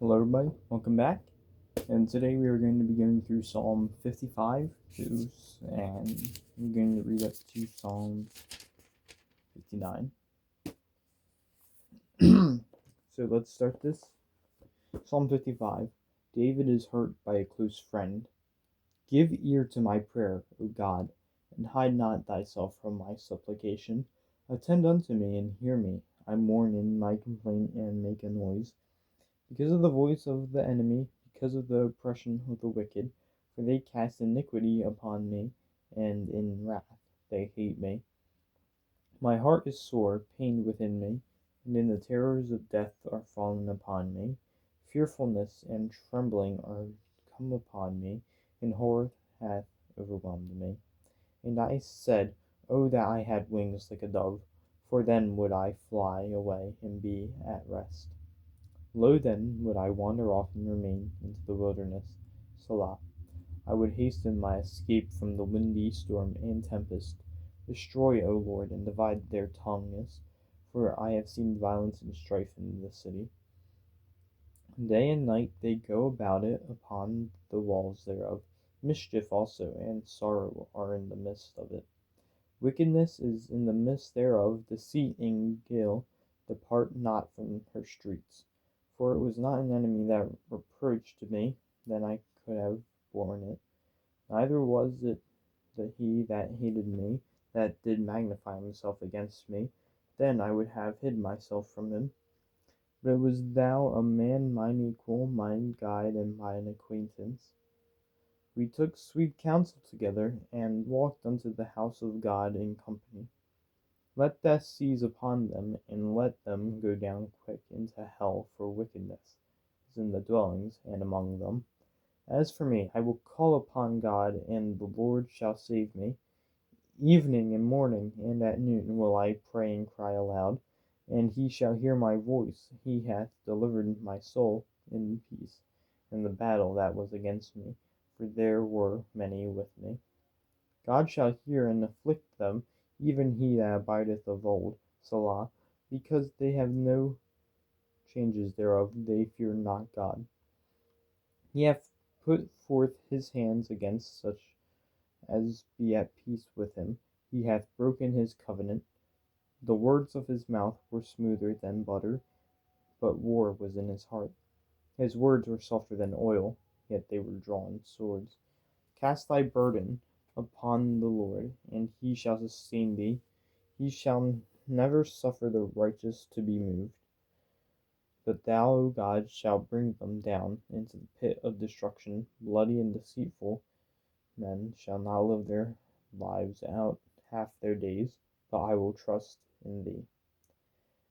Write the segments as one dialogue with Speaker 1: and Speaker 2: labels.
Speaker 1: Hello, everybody. Welcome back. And today we are going to be going through Psalm 55, and we're going to read up to Psalm 59. So let's start this. Psalm 55. David is hurt by a close friend. Give ear to my prayer, O God, and hide not thyself from my supplication. Attend unto me and hear me. I mourn in my complaint and make a noise. Because of the voice of the enemy, because of the oppression of the wicked, for they cast iniquity upon me, and in wrath they hate me. My heart is sore, pained within me, and in the terrors of death are fallen upon me. Fearfulness and trembling are come upon me, and horror hath overwhelmed me. And I said, O that I had wings like a dove, for then would I fly away and be at rest. Lo then would I wander off and remain into the wilderness. Selah. I would hasten my escape from the windy storm and tempest. Destroy, O Lord, and divide their tongues, for I have seen violence and strife in the city. Day and night they go about it upon the walls thereof. Mischief also and sorrow are in the midst of it. Wickedness is in the midst thereof. Deceit and guile depart not from her streets. For it was not an enemy that reproached me, then I could have borne it. Neither was it he that hated me, that did magnify himself against me, then I would have hid myself from him. But it was thou, a man mine equal, mine guide, and mine acquaintance. We took sweet counsel together, and walked unto the house of God in company. Let death seize upon them, and let them go down quick into hell, for wickedness is in the dwellings and among them. As for me, I will call upon God, and the Lord shall save me. Evening and morning and at noon will I pray and cry aloud, and he shall hear my voice. He hath delivered my soul in peace in the battle that was against me, for there were many with me. God shall hear and afflict them, even he that abideth of old. Selah. Because they have no changes thereof, they fear not God. He hath put forth his hands against such as be at peace with him. He hath broken his covenant. The words of his mouth were smoother than butter, but war was in his heart. His words were softer than oil, yet they were drawn swords. Cast thy burden upon the Lord, and he shall sustain thee. He shall never suffer the righteous to be moved. But thou, O God, shalt bring them down into the pit of destruction. Bloody and deceitful men shall not live their lives out half their days, but I will trust in thee.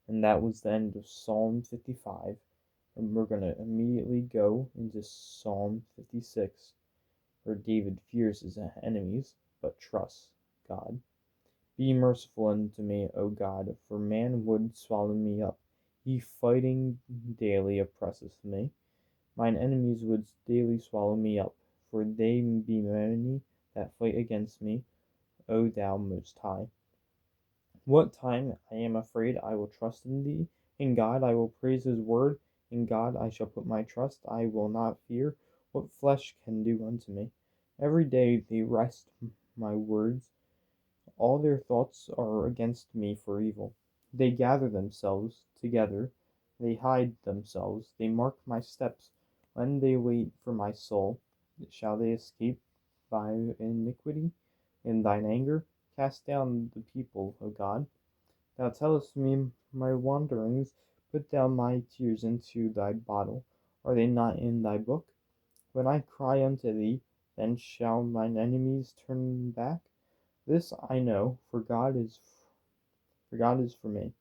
Speaker 1: And that was the end of Psalm 55. And we're going to immediately go into Psalm 56, where David fears his enemies, but trusts God. Be merciful unto me, O God, for man would swallow me up. He fighting daily oppresseth me. Mine enemies would daily swallow me up, for they be many that fight against me, O thou most high. What time I am afraid, I will trust in thee. In God I will praise his word. In God I shall put my trust. I will not fear what flesh can do unto me. Every day they wrest my words. All their thoughts are against me for evil. They gather themselves together. They hide themselves. They mark my steps. When they wait for my soul, shall they escape by iniquity? In thine anger, cast down the people, O God. Thou tellest me my wanderings. Put down my tears into thy bottle. Are they not in thy book? When I cry unto thee, then shall mine enemies turn back. This I know, for God is for me.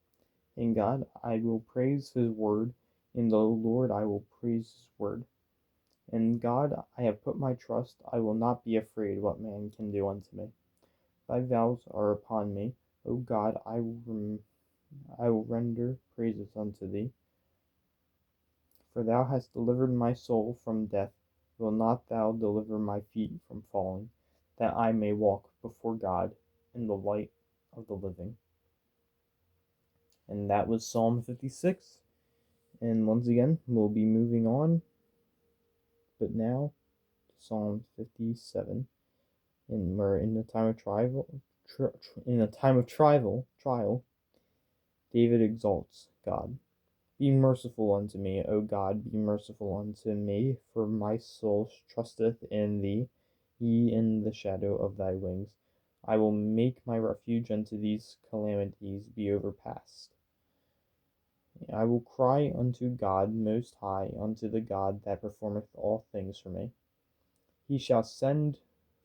Speaker 1: In God I will praise his word. In the Lord I will praise his word. In God I have put my trust. I will not be afraid what man can do unto me. Thy vows are upon me. O God, I will render praises unto thee. For thou hast delivered my soul from death. Will not thou deliver my feet from falling, that I may walk before God in the light of the living? And that was Psalm 56. And once again, we'll be moving on, but now to Psalm 57. And we're in a time of trial. David exalts God. Be merciful unto me, O God, be merciful unto me, for my soul trusteth in thee. Ye in the shadow of thy wings. I will make my refuge unto these calamities be overpast. I will cry unto God most high, unto the God that performeth all things for me. He shall send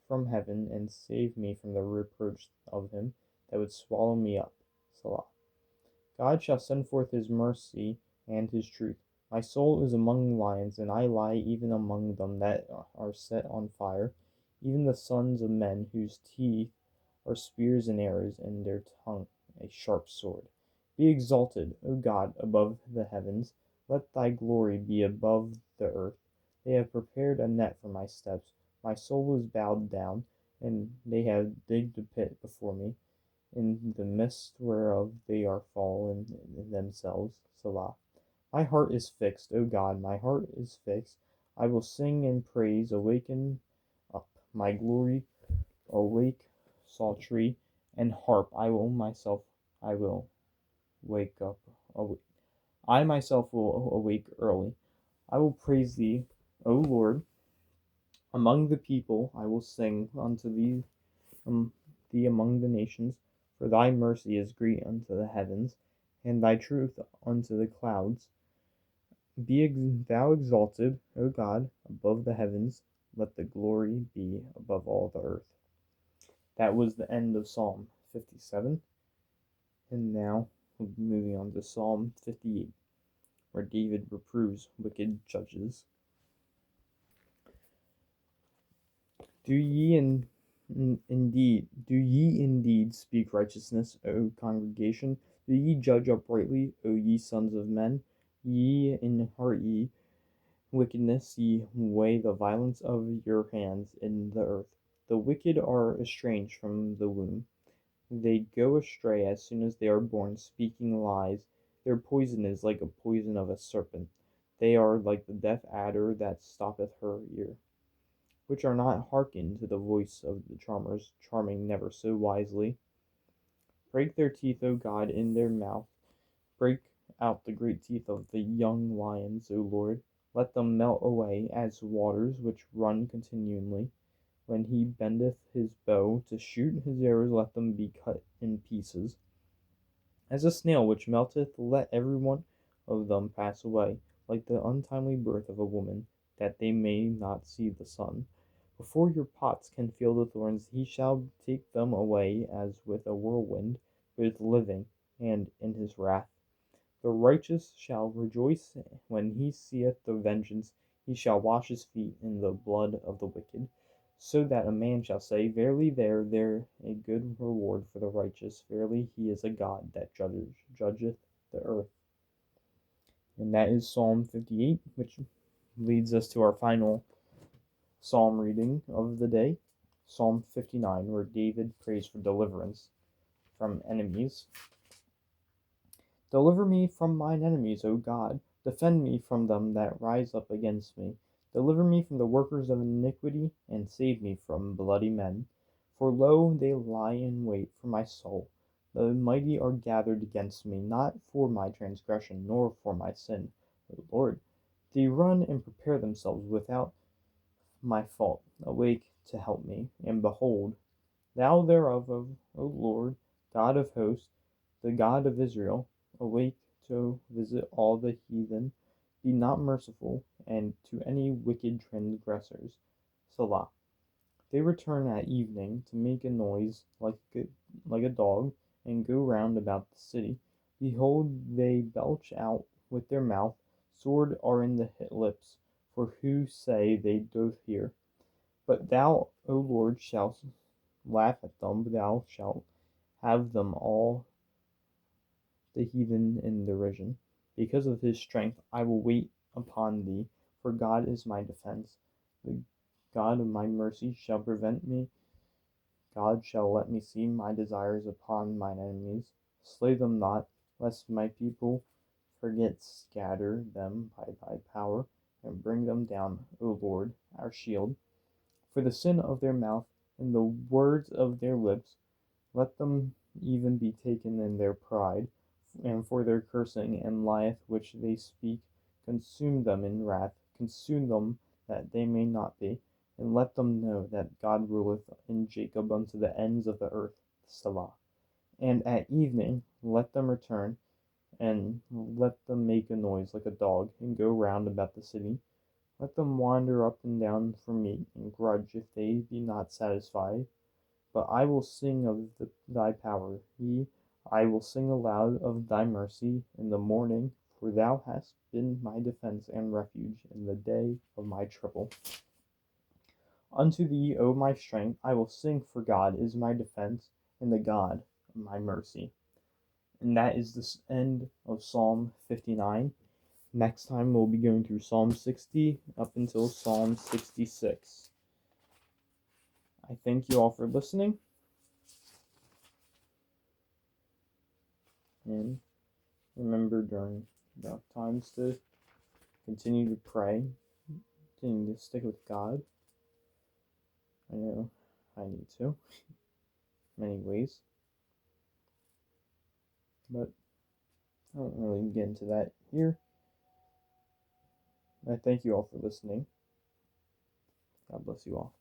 Speaker 1: from heaven and save me from the reproach of him that would swallow me up. Selah. God shall send forth his mercy and his truth. My soul is among lions, and I lie even among them that are set on fire, even the sons of men whose teeth are spears and arrows, and their tongue a sharp sword. Be exalted, O God, above the heavens. Let thy glory be above the earth. They have prepared a net for my steps. My soul is bowed down, and they have digged a pit before me, in the midst whereof they are fallen themselves. Selah. My heart is fixed, O God, my heart is fixed. I will sing and praise. Awaken up my glory. Awake, psaltery and harp. I will wake up. I myself will awake early. I will praise thee, O Lord. Among the people I will sing unto thee among the nations, for thy mercy is great unto the heavens, and thy truth unto the clouds. Be thou exalted, O God, above the heavens, let the glory be above all the earth. That was the end of Psalm 57, and now we'll be moving on to Psalm 58, where David reproves wicked judges. Do ye indeed speak righteousness, O congregation? Do ye judge uprightly, O ye sons of men? Ye inherit ye wickedness, ye weigh the violence of your hands in the earth. The wicked are estranged from the womb. They go astray as soon as they are born, speaking lies. Their poison is like a poison of a serpent. They are like the deaf adder that stoppeth her ear, which are not hearkened to the voice of the charmers, charming never so wisely. Break their teeth, O God, in their mouth. Break out the great teeth of the young lions, O Lord. Let them melt away as waters which run continually. When he bendeth his bow to shoot his arrows, let them be cut in pieces. As a snail which melteth, let every one of them pass away, like the untimely birth of a woman, that they may not see the sun. Before your pots can feel the thorns, he shall take them away as with a whirlwind, both living and in his wrath. The righteous shall rejoice when he seeth the vengeance. He shall wash his feet in the blood of the wicked, so that a man shall say, Verily there a good reward for the righteous. Verily he is a God that judgeth the earth. And that is Psalm 58, which leads us to our final psalm reading of the day, Psalm 59, where David prays for deliverance from enemies. Deliver me from mine enemies, O God. Defend me from them that rise up against me. Deliver me from the workers of iniquity, and save me from bloody men. For lo, they lie in wait for my soul. The mighty are gathered against me, not for my transgression, nor for my sin, O Lord. They run and prepare themselves without my fault. Awake to help me, and behold, thou thereof, O Lord, God of hosts, the God of Israel, awake to visit all the heathen. Be not merciful, and to any wicked transgressors. Selah. They return at evening to make a noise like a dog, and go round about the city. Behold, they belch out with their mouth, sword are in the lips, for who say they doth hear. But thou, O Lord, shalt laugh at them, thou shalt have them all the heathen in derision. Because of his strength I will wait upon thee, for God is my defense. The God of my mercy shall prevent me. God shall let me see my desires upon mine enemies. Slay them not, lest my people forget, scatter them by thy power, and bring them down, O Lord, our shield. For the sin of their mouth and the words of their lips, let them even be taken in their pride, and for their cursing and lieth which they speak, consume them in wrath, consume them that they may not be, and let them know that God ruleth in Jacob unto the ends of the earth. Selah. And at evening let them return, and let them make a noise like a dog, and go round about the city. Let them wander up and down for meat, and grudge if they be not satisfied. But I will sing of thy power, I will sing aloud of thy mercy in the morning, for thou hast been my defense and refuge in the day of my trouble. Unto thee, O my strength, I will sing, for God is my defense, and the God of my mercy. And that is the end of Psalm 59. Next time we'll be going through Psalm 60 up until Psalm 66. I thank you all for listening. And remember during dark times to continue to pray, continue to stick with God. I know I need to, many ways. But I don't really get into that here. I thank you all for listening. God bless you all.